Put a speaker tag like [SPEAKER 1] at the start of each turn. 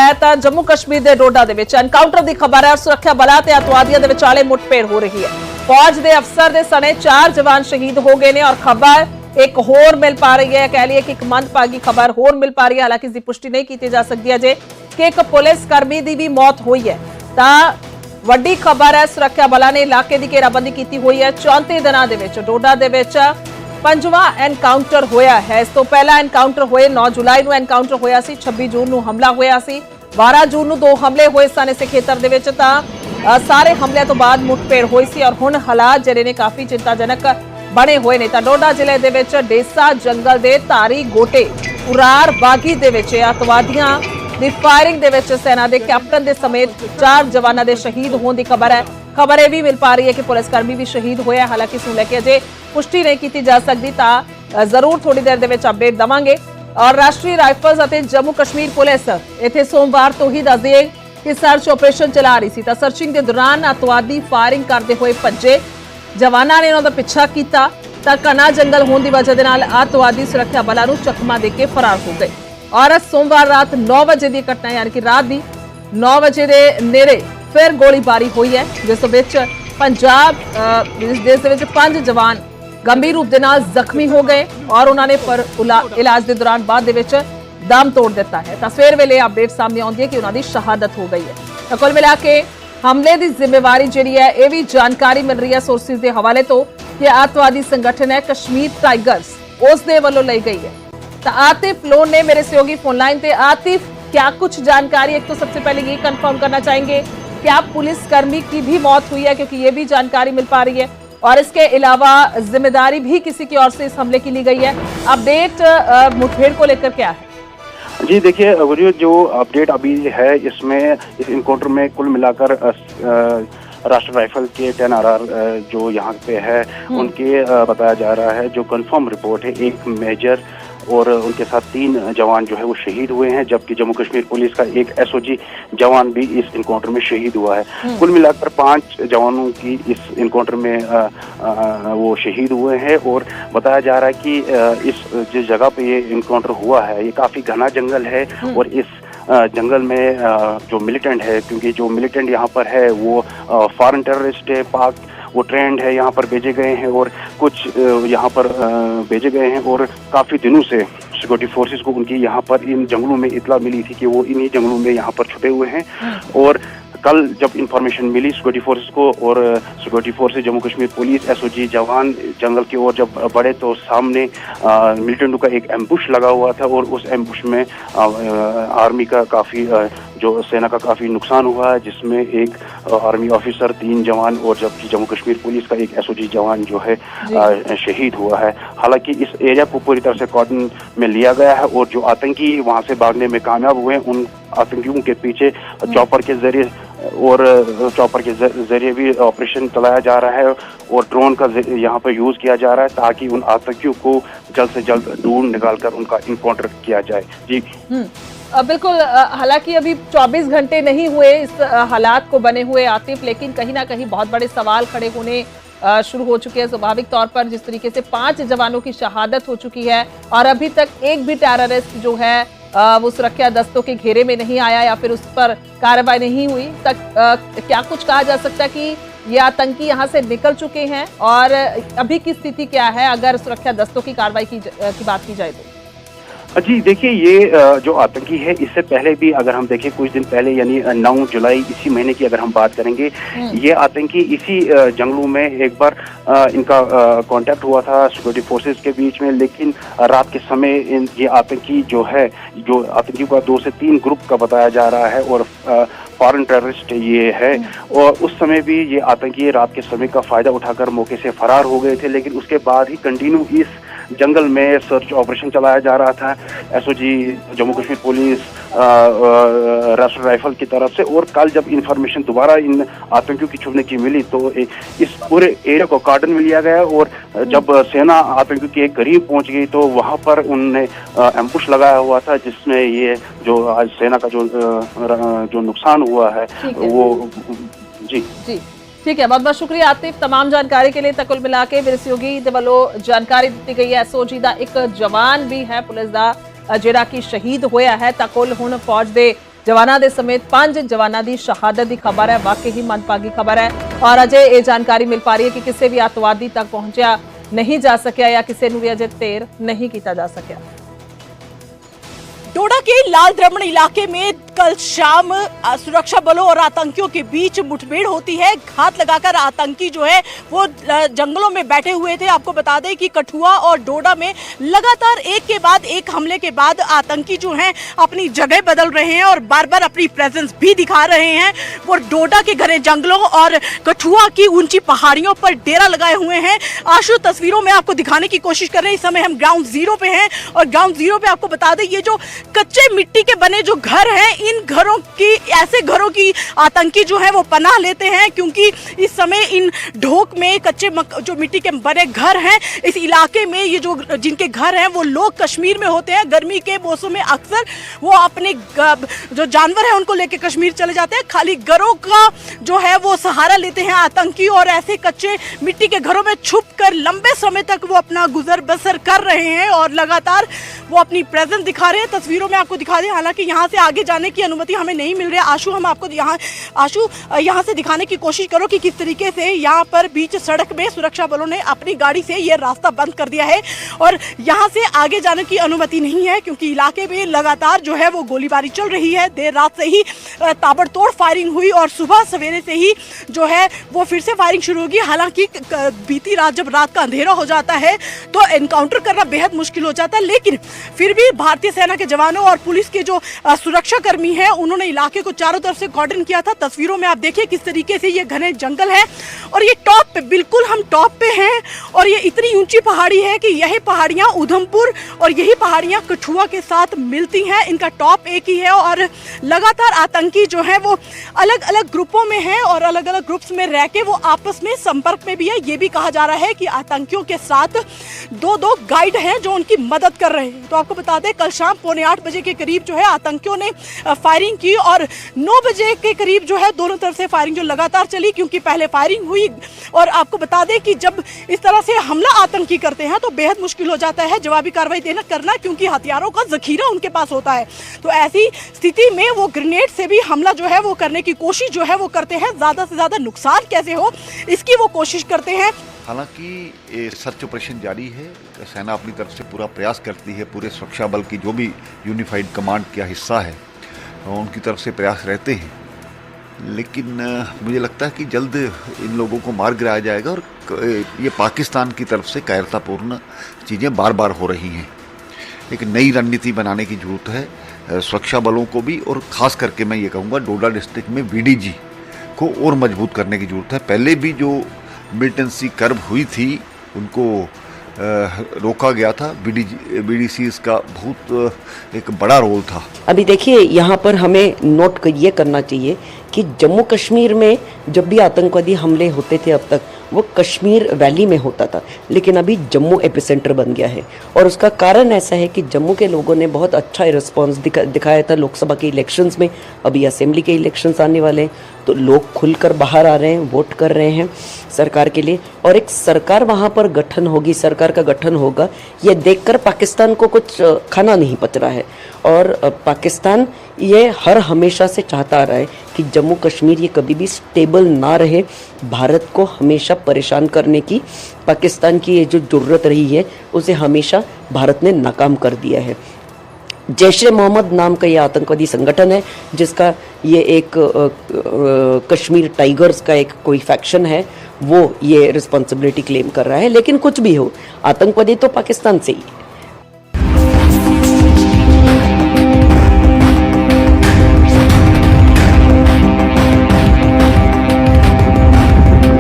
[SPEAKER 1] है तो जम्मू कश्मीर के डोडा दे विच एनकाउंटर की खबर है। सुरक्षा बलों ते अतवादियों के विचाले मुठभेड़ हो रही है। फौज के अफसर के सने 4 जवान शहीद हो गए ने और खबर एक होर मिल पा रही है। कह लीए कि एक मंदभागी खबर होर मिल पा रही है, हालांकि इसकी पुष्टि नहीं की जा सकती अजे कि एक पुलिस कर्मी की भी मौत हुई है। वड्डी खबर है, सुरक्षा बलों ने इलाके की घेराबंदी की हुई है। 34 दिनों के डोडा दे विच 5वां एनकाउंटर होया है। इस तो पहला एनकाउंटर होए 9 जुलाई को एनकाउंटर होया सी, 26 जून को हमला होया सी, 12 जून को 2 हमले होए सन इस खेतर दे विच। सारे हमले तो बाद मुठभेड़ हुई सी और हुण हालात जिहड़े ने काफी चिंताजनक बने हुए ने। डोडा जिले दे विच डेसा जंगल दे धारी गोटे उरार बागी दे विच अतवादियां दी फायरिंग दे विच सेना दे कैप्टन दे समेत 4 जवानां दे शहीद होने की खबर है। खबर यह भी मिल पा रही है कि पुलिसकर्मी भी शहीद होया, हालांकि इसनूं लैके अजे पुष्टि नहीं की जा सकती, जरूर थोड़ी देर दे विच अपडेट देवांगे। और राष्ट्रीय राइफल्स और जम्मू कश्मीर पुलिस इत्थे सोमवार तो ही दस दिए कि सर्च ऑपरेशन चला रही थी। सर्चिंग के दौरान अतवादी फायरिंग करते हुए भज्जे, जवानां ने उन्होंने पिछा किया तो घना जंगल होने की वजह से अतवादी सुरक्षा बलों को चकमा देके फरार हो गए। और सोमवार रात 9 बजे की घटना, यानी कि रात की 9 बजे के नेड़े फिर गोलीबारी हुई है, जिस विच पंजाब देश के 5 जवान गंभीर रूप से जख्मी हो गए और उन्होंने पर इलाज के दौरान बाद दे विच दम तोड़ दिता है। तस्वीर वेले अपडेट सामने आती है कि उन्होंने शहादत हो गई है। तो कुल मिला के हमले की जिम्मेवारी जी है, यह भी जानकारी मिल रही है सोर्सिस के हवाले तो कि अतवादी संगठन है कश्मीर टाइगर्स, उसके वालों ली गई है। तो आतिफ लोन ने मेरे सहयोगी फोनलाइन पे। आतिफ, क्या कुछ जानकारी, एक तो सबसे पहले ये कंफर्म करना चाहेंगे क्या पुलिसकर्मी की भी मौत हुई है, क्योंकि ये भी जानकारी मिल पा रही है, और इसके अलावा जिम्मेदारी भी किसी की ओर से इस हमले की ली गई है। अपडेट मुठभेड़ को लेकर क्या है?
[SPEAKER 2] जी देखिए, जो अपडेट अभी है इसमें इस इनकाउंटर में कुल मिलाकर राष्ट्रीय राइफल के 10 RR जो यहाँ पे है उनके बताया जा रहा है, जो कंफर्म रिपोर्ट है, 1 मेजर और उनके साथ 3 जवान जो है वो शहीद हुए हैं, जबकि जम्मू कश्मीर पुलिस का 1 SOG जवान भी इस इनकाउंटर में शहीद हुआ है। कुल मिलाकर 5 जवानों की इस इनकाउंटर में वो शहीद हुए हैं। और बताया जा रहा है कि इस जिस जगह पे ये इनकाउंटर हुआ है ये काफ़ी घना जंगल है और इस जंगल में जो मिलिटेंट है, क्योंकि जो मिलिटेंट यहाँ पर है वो फॉरेन टेररिस्ट है, पाक वो ट्रेंड है, यहाँ पर भेजे गए हैं और कुछ यहाँ पर भेजे गए हैं। और काफ़ी दिनों से सिक्योरिटी फोर्सेस को उनकी यहाँ पर इन जंगलों में इतला मिली थी कि वो इन्हीं जंगलों में यहाँ पर छुपे हुए हैं। और कल जब इंफॉर्मेशन मिली सिक्योरिटी फोर्सेस को और security forces Jammu Kashmir police SOG जवान जंगल की ओर जब बढ़े तो सामने मिलिटेंटों का एक एम्बुश लगा हुआ था और उस एम्बुश में आर्मी का काफ़ी जो सेना का काफ़ी नुकसान हुआ है, जिसमें एक आर्मी ऑफिसर, 3 जवान और जबकि जम्मू कश्मीर पुलिस का एक SOG जवान जो है शहीद हुआ है। हालांकि इस एरिया को पूरी तरह से कॉर्डन में लिया गया है और जो आतंकी वहां से भागने में कामयाब हुए उन आतंकियों के पीछे चॉपर के जरिए भी ऑपरेशन चलाया जा रहा है और ड्रोन का यहाँ पर यूज़ किया जा रहा है ताकि उन आतंकियों को जल्द से जल्द ढूंढ निकालकर उनका इनकाउंटर किया जाए। जी
[SPEAKER 1] बिल्कुल, हालांकि अभी 24 घंटे नहीं हुए इस हालात को बने हुए आतिफ, लेकिन कहीं ना कहीं बहुत बड़े सवाल खड़े होने शुरू हो चुके हैं। स्वाभाविक तौर पर जिस तरीके से 5 जवानों की शहादत हो चुकी है और अभी तक एक भी टेररिस्ट जो है वो सुरक्षा दस्तों के घेरे में नहीं आया या फिर उस पर कार्रवाई नहीं हुई, तक क्या कुछ कहा जा सकता है कि ये आतंकी यहाँ से निकल चुके हैं और अभी की स्थिति क्या है अगर सुरक्षा दस्तों की कार्रवाई की बात की जाए तो?
[SPEAKER 2] जी देखिए, ये जो आतंकी है इससे पहले भी अगर हम देखें कुछ दिन पहले यानी 9 जुलाई इसी महीने की अगर हम बात करेंगे, ये आतंकी इसी जंगलों में एक बार इनका कांटेक्ट हुआ था सिक्योरिटी फोर्सेस के बीच में, लेकिन रात के समय ये आतंकी जो है, जो आतंकियों का 2 से 3 ग्रुप का बताया जा रहा है और फॉरेन टेररिस्ट ये है। और उस समय भी ये आतंकी रात के समय का फायदा उठाकर मौके से फरार हो गए थे, लेकिन उसके बाद ही कंटिन्यू इस जंगल में सर्च ऑपरेशन चलाया जा रहा था SOG जम्मू कश्मीर पुलिस, राष्ट्रीय राइफल की तरफ से। और कल जब इंफॉर्मेशन दोबारा इन आतंकियों की छुपने की मिली तो इस पूरे एरिया को कार्डन में लिया गया और जब सेना आतंकियों के करीब पहुंच गई तो वहां पर उनने एम्बुश लगाया हुआ था, जिसमें ये जो आज सेना का जो नुकसान हुआ है वो जी
[SPEAKER 1] ठीक है। बहुत बहुत शुक्रिया आतिफ तमाम जानकारी के लिए। तो कुल मिला के मेरे सहयोगी दे वालों जानकारी दी गई है। SOG का एक जवान भी है पुलिस का जिहड़ा कि शहीद होया है। तो कुल हुण फौज के जवानां दे समेत 5 जवानां दी शहादत दी खबर है। वाकई ही मनभागी खबर है और अजय ये जानकारी मिल पा रही है कि किसी भी अतवादी तक पहुंचा नहीं जा सकिया या किसी नूं भी अजय ढेर नहीं किया जा सकिया।
[SPEAKER 3] डोडा के लाल द्रमण इलाके में कल शाम सुरक्षा बलों और आतंकियों के बीच मुठभेड़ होती है। घात लगाकर आतंकी जो है वो जंगलों में बैठे हुए थे। आपको बता दें कि कठुआ और डोडा में लगातार एक के बाद एक हमले के बाद आतंकी जो हैं अपनी जगह बदल रहे हैं और बार बार अपनी प्रेजेंस भी दिखा रहे हैं। वो डोडा के घने जंगलों और कठुआ की ऊंची पहाड़ियों पर डेरा लगाए हुए हैं। आशु तस्वीरों में आपको दिखाने की कोशिश कर रहे हैं। इस समय हम ग्राउंड जीरो पे हैं और ग्राउंड जीरो पे आपको बता दें ये जो कच्चे मिट्टी के बने जो घर हैं, इन घरों की ऐसे घरों की आतंकी जो है वो पनाह लेते हैं, क्योंकि इस समय इन ढोक में कच्चे जो मिट्टी के बने घर हैं इस इलाके में, ये जो जिनके घर हैं वो लोग कश्मीर में होते हैं। गर्मी के मौसम में अक्सर वो अपने जो जानवर हैं उनको लेके कश्मीर चले जाते हैं। खाली घरों का जो है वो सहारा लेते हैं आतंकी और ऐसे कच्चे मिट्टी के घरों में छुप कर लंबे समय तक वो अपना गुजर बसर कर रहे हैं और लगातार वो अपनी प्रेजेंस दिखा रहे हैं। तस्वीरों में आपको दिखा दें, हालांकि यहाँ से आगे जाने की अनुमति हमें नहीं मिल रही है। आशु, हम आपको यहाँ से दिखाने की कोशिश करो कि किस तरीके से यहाँ पर बीच सड़क में सुरक्षा बलों ने अपनी गाड़ी से ये रास्ता बंद कर दिया है और यहाँ से आगे जाने की अनुमति नहीं है, क्योंकि इलाके में लगातार जो है वो गोलीबारी चल रही है। देर रात से ही ताबड़तोड़ फायरिंग हुई और सुबह सवेरे से ही जो है वो फिर से फायरिंग शुरू होगी। हालांकि बीती रात जब रात का अंधेरा हो जाता है तो एनकाउंटर करना बेहद मुश्किल हो जाता है, लेकिन फिर भी भारतीय सेना के जवानों और पुलिस के जो सुरक्षा कर्मी हैं उन्होंने इलाके को चारों तरफ से कॉर्डन किया था। तस्वीरों में आप देखिए किस तरीके से ये घने जंगल है और ये टॉप पे, बिल्कुल हम टॉप पे हैं और ये इतनी ऊंची पहाड़ी है कि यही पहाड़ियां उधमपुर और यही पहाड़ियां कठुआ के साथ मिलती हैं। इनका टॉप एक ही है और लगातार आतंकी जो है वो अलग अलग ग्रुपों में हैं और अलग अलग ग्रुप्स में रह के वो आपस में संपर्क में भी है। ये भी कहा जा रहा है कि आतंकियों के साथ दो गाइड हैं जो उनकी मदद कर रहे हैं। तो आपको बता दें कल शाम 7:45 बजे के करीब जो है आतंकियों ने फायरिंग की और 9 बजे के करीब जो है दोनों तरफ से फायरिंग जो लगातार चली, क्योंकि पहले फायरिंग हुई और आपको बता दें कि जब इस तरह से हमला आतंकी करते हैं तो बेहद मुश्किल हो जाता है जवाबी कार्रवाई करना, क्योंकि हथियारों का जखीरा उनके पास होता है। तो ऐसी स्थिति में वो ग्रेनेड से भी हमला जो है वो करने की कोशिश जो है वो करते हैं। ज्यादा से ज्यादा नुकसान कैसे हो इसकी वो कोशिश करते हैं।
[SPEAKER 4] हालांकि सर्च ऑपरेशन जारी है, सेना अपनी तरफ से पूरा प्रयास करती है। पूरे सुरक्षा बल की जो भी यूनिफाइड कमांड का हिस्सा है उनकी तरफ से प्रयास रहते हैं, लेकिन मुझे लगता है कि जल्द इन लोगों को मार गिराया जाएगा और ये पाकिस्तान की तरफ से कायरतापूर्ण चीज़ें बार बार हो रही हैं। एक नई रणनीति बनाने की ज़रूरत है सुरक्षा बलों को भी, और ख़ास करके मैं ये कहूँगा डोडा डिस्ट्रिक्ट में बीडीजी को और मजबूत करने की ज़रूरत है। पहले भी जो मिलिटेंसी कर्व हुई थी उनको रोका गया था। बीडीसी इसका बहुत एक बड़ा रोल था।
[SPEAKER 5] अभी देखिए यहाँ पर हमें नोट ये करना चाहिए कि जम्मू कश्मीर में जब भी आतंकवादी हमले होते थे अब तक वो कश्मीर वैली में होता था, लेकिन अभी जम्मू एपिसेंटर बन गया है और उसका कारण ऐसा है कि जम्मू के लोगों ने बहुत अच्छा रिस्पांस दिखाया था लोकसभा के इलेक्शंस में। अभी असेंबली के इलेक्शंस आने वाले हैं तो लोग खुलकर बाहर आ रहे हैं, वोट कर रहे हैं सरकार के लिए और एक सरकार वहाँ पर गठन होगी, सरकार का गठन होगा। ये देखकर पाकिस्तान को कुछ खाना नहीं पच रहा है और पाकिस्तान ये हर हमेशा से चाहता आ रहा है कि जम्मू कश्मीर ये कभी भी स्टेबल ना रहे। भारत को हमेशा परेशान करने की पाकिस्तान की ये जो ज़रूरत रही है उसे हमेशा भारत ने नाकाम कर दिया है। जैश-ए-मोहम्मद नाम का ये आतंकवादी संगठन है जिसका ये एक कश्मीर टाइगर्स का एक कोई फैक्शन है, वो ये रिस्पॉन्सिबिलिटी क्लेम कर रहा है। लेकिन कुछ भी हो, आतंकवादी तो पाकिस्तान से ही